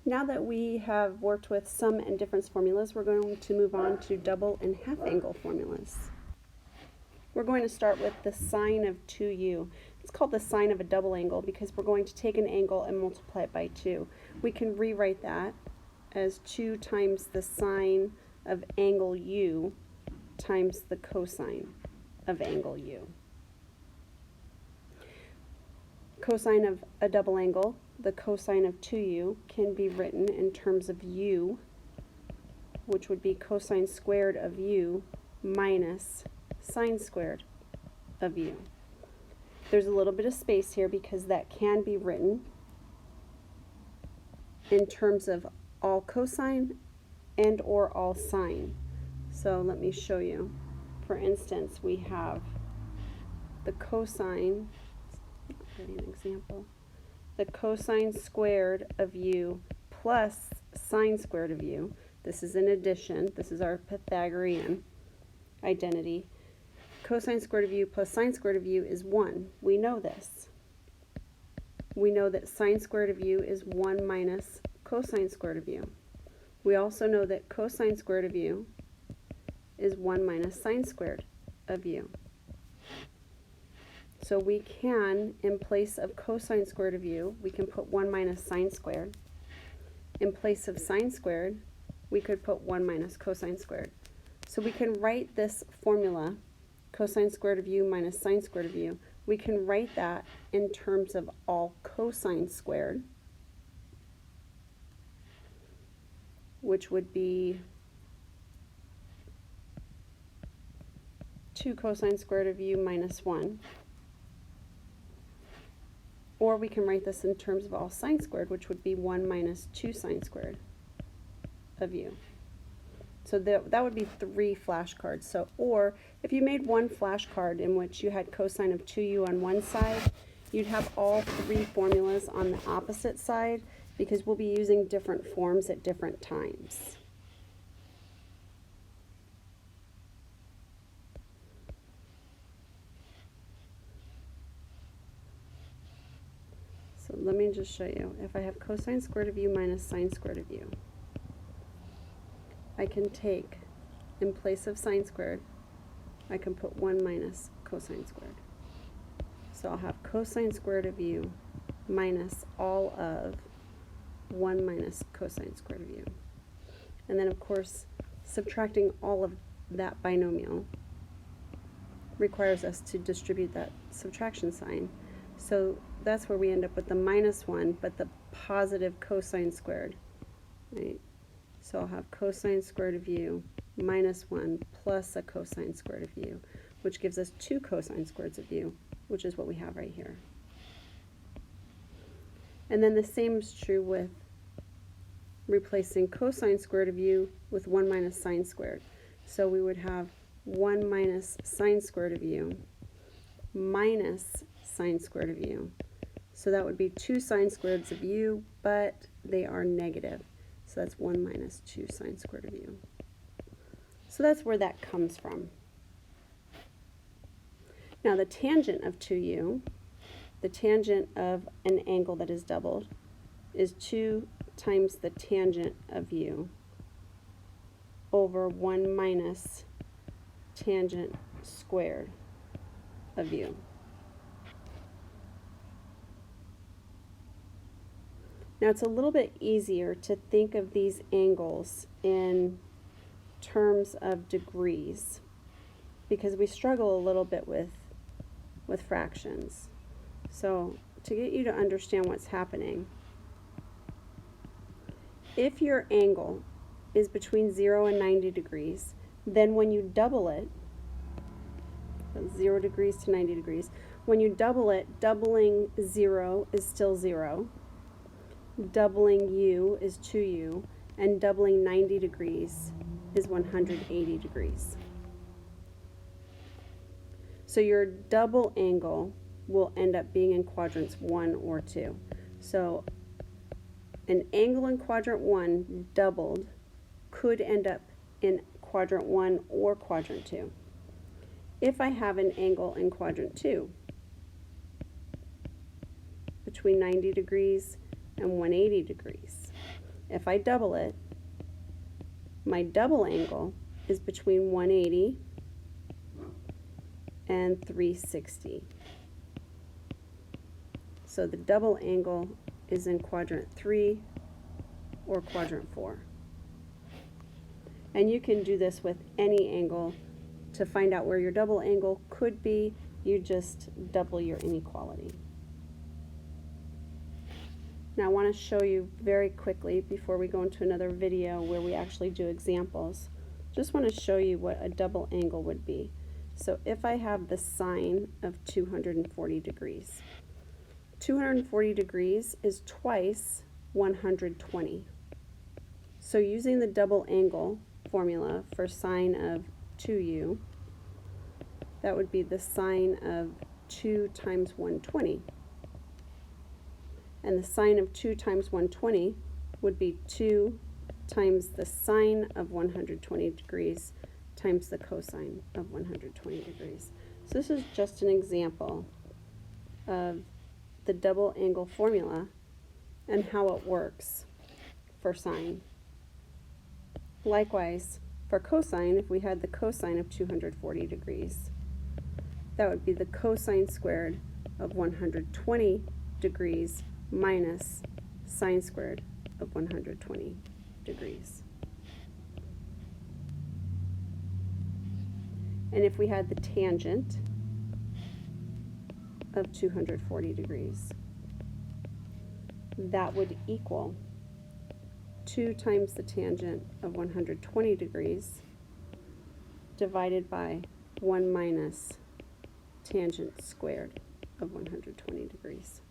Now that we have worked with sum and difference formulas, we're going to move on to double and half angle formulas. We're going to start with the sine of 2u. It's called the sine of a double angle because we're going to take an angle and multiply it by 2. We can rewrite that as 2 times the sine of angle u times the cosine of angle u. Cosine of a double angle, the cosine of 2u, can be written in terms of u, which would be cosine squared of u minus sine squared of u. There's a little bit of space here because that can be written in terms of all cosine and or all sine. So let me show you. For instance, we have the cosine, an example, the cosine squared of u plus sine squared of u. This is an addition. This is our Pythagorean identity. Cosine squared of u plus sine squared of u is 1. We know this. We know that sine squared of u is 1 minus cosine squared of u. We also know that cosine squared of u is 1 minus sine squared of u. So we can, in place of cosine squared of u, we can put 1 minus sine squared. In place of sine squared, we could put 1 minus cosine squared. So we can write this formula, cosine squared of u minus sine squared of u, we can write that in terms of all cosine squared, which would be 2 cosine squared of u minus 1. Or we can write this in terms of all sine squared, which would be 1 minus 2 sine squared of u. So that would be 3 flashcards. So, or if you made one flashcard in which you had cosine of 2u on one side, you'd have all 3 formulas on the opposite side because we'll be using different forms at different times. So let me just show you. If I have cosine squared of u minus sine squared of u, I can take, in place of sine squared, I can put 1 minus cosine squared. So I'll have cosine squared of u minus all of 1 minus cosine squared of u. And then, of course, subtracting all of that binomial requires us to distribute that subtraction sign. So that's where we end up with the minus 1, but the positive cosine squared, right? So I'll have cosine squared of u minus 1 plus a cosine squared of u, which gives us 2 cosine squareds of u, which is what we have right here. And then the same is true with replacing cosine squared of u with 1 minus sine squared. So we would have 1 minus sine squared of u minus sine squared of u. So that would be 2 sine squareds of u, but they are negative. So that's 1 minus 2 sine squared of u. So that's where that comes from. Now the tangent of 2u, the tangent of an angle that is doubled, is 2 times the tangent of u over 1 minus tangent squared of u. Now it's a little bit easier to think of these angles in terms of degrees because we struggle a little bit with fractions. So to get you to understand what's happening, if your angle is between 0 and 90 degrees, then when you double it, 0 degrees to 90 degrees, when you double it, doubling 0 is still 0. Doubling u is 2u, and doubling 90 degrees is 180 degrees. So your double angle will end up being in quadrants 1 or 2. So an angle in quadrant 1 doubled could end up in quadrant 1 or quadrant 2. If I have an angle in quadrant 2 between 90 degrees and 180 degrees, if I double it, my double angle is between 180 and 360. So the double angle is in quadrant 3 or quadrant 4. And you can do this with any angle. To find out where your double angle could be, you just double your inequality. Now I want to show you very quickly before we go into another video where we actually do examples. Just want to show you what a double angle would be. So if I have the sine of 240 degrees, 240 degrees is twice 120. So using the double angle formula for sine of 2u, that would be the sine of 2 times 120. And the sine of 2 times 120 would be 2 times the sine of 120 degrees times the cosine of 120 degrees. So this is just an example of the double angle formula and how it works for sine. Likewise, for cosine, if we had the cosine of 240 degrees, that would be the cosine squared of 120 degrees minus sine squared of 120 degrees. And if we had the tangent of 240 degrees, that would equal 2 times the tangent of 120 degrees divided by 1 minus tangent squared of 120 degrees.